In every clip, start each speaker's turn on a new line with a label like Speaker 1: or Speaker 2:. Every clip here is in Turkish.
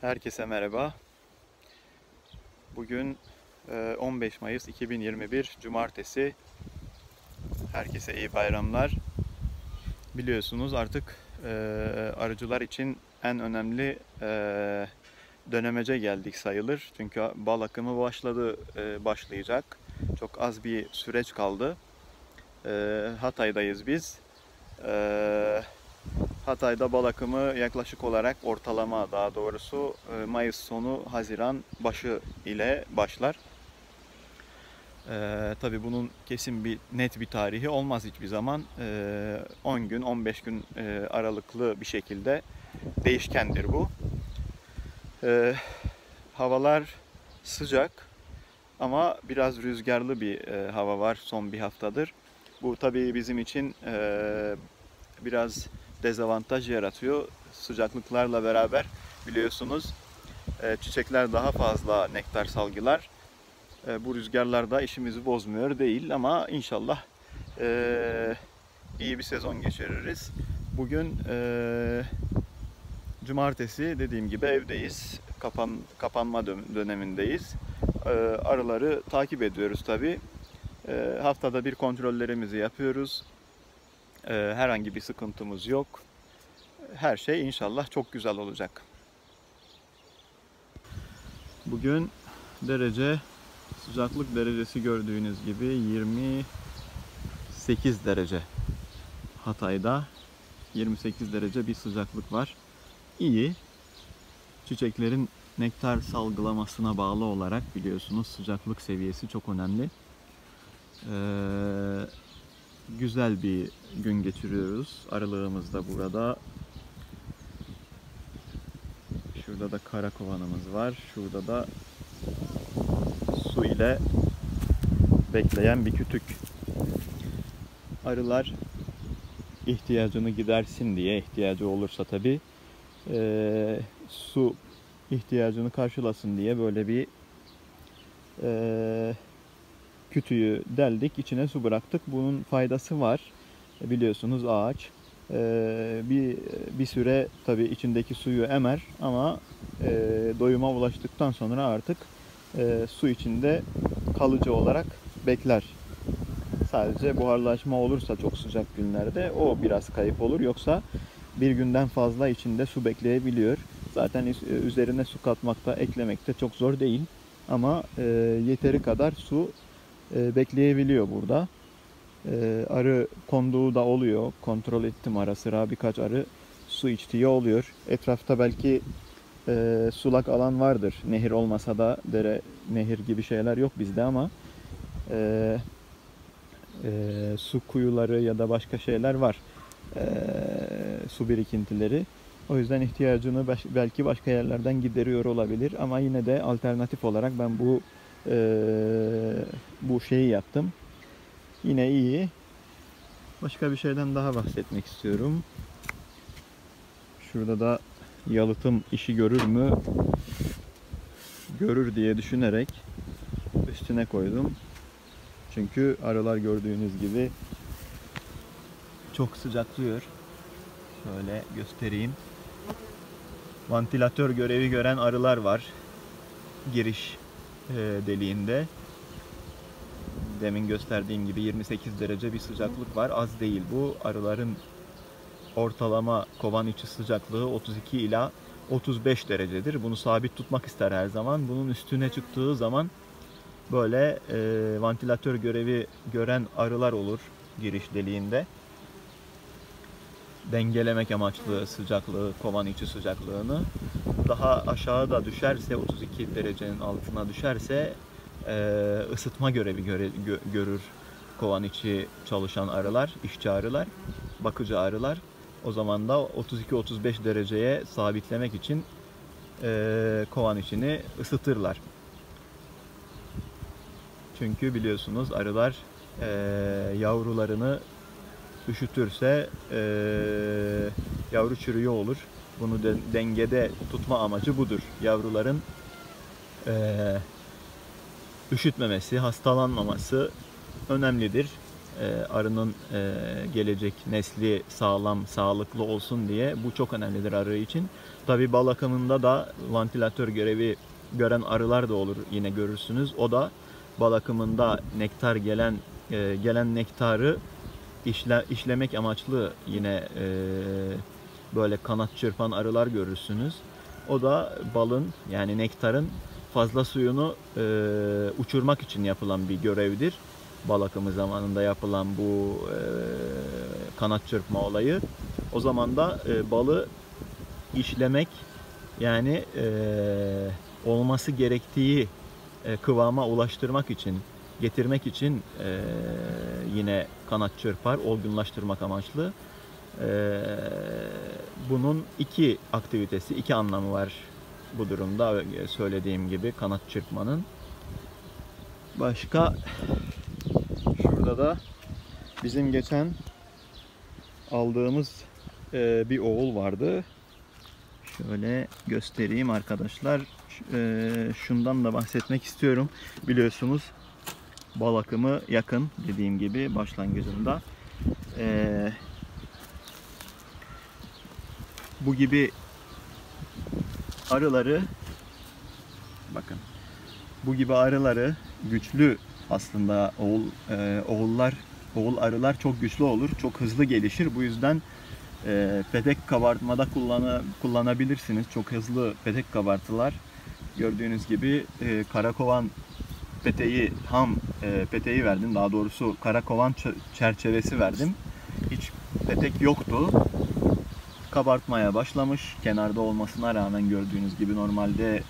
Speaker 1: Herkese merhaba. Bugün 15 Mayıs 2021 Cumartesi. Herkese iyi bayramlar. Biliyorsunuz artık arıcılar için en önemli dönemece geldik sayılır. Çünkü bal akımı başlayacak. Çok az bir süreç kaldı. Hatay'dayız biz. Hatay'da bal akımı yaklaşık olarak ortalama, daha doğrusu Mayıs sonu Haziran başı ile başlar. Tabii bunun kesin net bir tarihi olmaz hiçbir zaman. 10 gün 15 gün aralıklı bir şekilde değişkendir bu. Havalar sıcak ama biraz rüzgarlı bir hava var son bir haftadır. Bu tabii bizim için biraz dezavantaj yaratıyor. Sıcaklıklarla beraber biliyorsunuz çiçekler daha fazla nektar salgılar. Bu rüzgarlarda işimizi bozmuyor değil ama inşallah iyi bir sezon geçiririz. Bugün cumartesi, dediğim gibi evdeyiz. Kapanma dönemindeyiz. Arıları takip ediyoruz tabii. Haftada bir kontrollerimizi yapıyoruz. Herhangi bir sıkıntımız yok. Her şey inşallah çok güzel olacak. Bugün sıcaklık derecesi gördüğünüz gibi 28 derece. Hatay'da 28 derece bir sıcaklık var. İyi. Çiçeklerin nektar salgılamasına bağlı olarak biliyorsunuz sıcaklık seviyesi çok önemli. Güzel bir gün geçiriyoruz. Arılığımız da burada. Şurada da kara kovanımız var. Şurada da su ile bekleyen bir kütük. Arılar ihtiyacını gidersin diye, ihtiyacı olursa tabii su ihtiyacını karşılasın diye böyle bir kütüğü deldik, içine su bıraktık. Bunun faydası var. Biliyorsunuz ağaç bir süre tabii içindeki suyu emer ama doyuma ulaştıktan sonra artık su içinde kalıcı olarak bekler. Sadece buharlaşma olursa çok sıcak günlerde o biraz kayıp olur. Yoksa bir günden fazla içinde su bekleyebiliyor. Zaten üzerine su katmakta, eklemekte çok zor değil. Ama yeteri kadar su bekleyebiliyor burada. Arı konduğu da oluyor. Kontrol ettim ara sıra, birkaç arı su içtiği oluyor. Etrafta belki sulak alan vardır. Nehir olmasa da dere, nehir gibi şeyler yok bizde ama su kuyuları ya da başka şeyler var. Su birikintileri. O yüzden ihtiyacını belki başka yerlerden gideriyor olabilir ama yine de alternatif olarak ben bu şeyi yaptım. Yine iyi. Başka bir şeyden daha bahsetmek istiyorum. Şurada da yalıtım işi görür mü? Görür diye düşünerek üstüne koydum. Çünkü arılar gördüğünüz gibi çok sıcaklıyor. Şöyle göstereyim. Vantilatör görevi gören arılar var giriş deliğinde. Demin gösterdiğim gibi 28 derece bir sıcaklık var. Az değil bu. Arıların ortalama kovan içi sıcaklığı 32 ila 35 derecedir. Bunu sabit tutmak ister her zaman. Bunun üstüne çıktığı zaman böyle vantilatör görevi gören arılar olur giriş deliğinde. Dengelemek amaçlı sıcaklığı, kovan içi sıcaklığını. Daha aşağıda düşerse, 32 derecenin altına düşerse ısıtma görevi görür kovan içi çalışan arılar, işçi arılar, bakıcı arılar. O zaman da 32-35 dereceye sabitlemek için kovan içini ısıtırlar. Çünkü biliyorsunuz arılar yavrularını üşütürse yavru çürüyor olur. Bunu dengede tutma amacı budur. Yavruların üşütmemesi, hastalanmaması önemlidir. arının gelecek nesli sağlam, sağlıklı olsun diye bu çok önemlidir arı için. Tabii bal akımında da vantilatör görevi gören arılar da olur, yine görürsünüz. O da bal akımında nektar gelen nektarı işlemek amaçlı yine böyle kanat çırpan arılar görürsünüz. O da balın, yani nektarın fazla suyunu uçurmak için yapılan bir görevdir. Bal akımı zamanında yapılan bu kanat çırpma olayı. O zaman da balı işlemek, yani olması gerektiği kıvama ulaştırmak için, getirmek için yine kanat çırpar, olgunlaştırmak amaçlı. Bunun iki aktivitesi, iki anlamı var bu durumda, söylediğim gibi kanat çırpmanın. Başka, şurada da bizim geçen aldığımız bir oğul vardı. Şöyle göstereyim arkadaşlar. Şundan da bahsetmek istiyorum. Biliyorsunuz bal akımı yakın, dediğim gibi başlangıcında. Bu gibi arıları, bakın, bu gibi arıları güçlü aslında oğul arılar çok güçlü olur, çok hızlı gelişir. Bu yüzden petek kabartmada kullanabilirsiniz. Çok hızlı petek kabartılar. Gördüğünüz gibi karakovan peteği, ham peteği verdim. Daha doğrusu karakovan çerçevesi verdim. Hiç petek yoktu. Kabartmaya başlamış. Kenarda olmasına rağmen gördüğünüz gibi normalde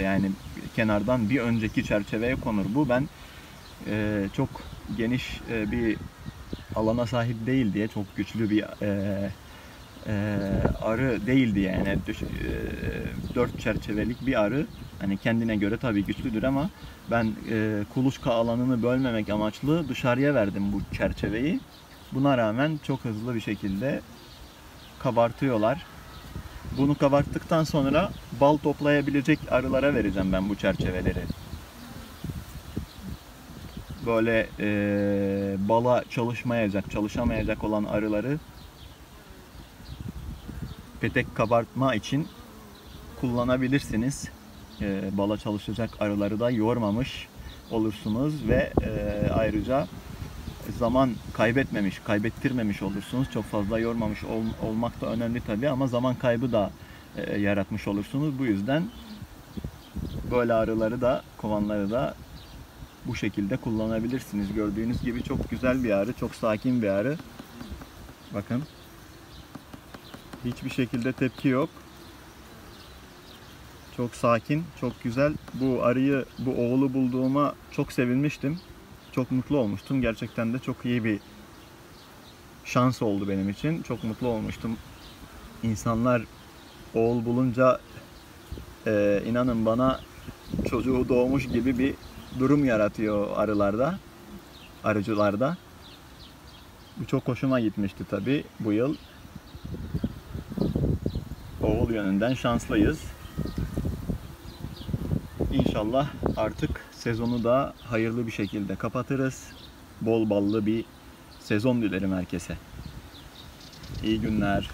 Speaker 1: yani kenardan bir önceki çerçeveye konur bu. Ben çok geniş bir alana sahip değil diye, çok güçlü bir arı değildi yani. 4 çerçevelik bir arı. Hani kendine göre tabii güçlüdür ama ben kuluçka alanını bölmemek amaçlı dışarıya verdim bu çerçeveyi. Buna rağmen çok hızlı bir şekilde kabartıyorlar. Bunu kabarttıktan sonra bal toplayabilecek arılara vereceğim ben bu çerçeveleri. Böyle bala çalışamayacak olan arıları petek kabartma için kullanabilirsiniz. Bala çalışacak arıları da yormamış olursunuz ve ayrıca zaman kaybettirmemiş olursunuz. Çok fazla yormamış olmak da önemli tabii ama zaman kaybı da yaratmış olursunuz. Bu yüzden böyle arıları da, kovanları da bu şekilde kullanabilirsiniz. Gördüğünüz gibi çok güzel bir arı, çok sakin bir arı. Bakın. Hiçbir şekilde tepki yok. Çok sakin, çok güzel. Bu oğulu bulduğuma çok sevinmiştim. Çok mutlu olmuştum. Gerçekten de çok iyi bir şans oldu benim için. Çok mutlu olmuştum. İnsanlar oğul bulunca inanın bana çocuğu doğmuş gibi bir durum yaratıyor arıcılarda. Bu çok hoşuma gitmişti tabii bu yıl. Oğul yönünden şanslıyız. İnşallah artık sezonu da hayırlı bir şekilde kapatırız. Bol ballı bir sezon dilerim herkese. İyi günler.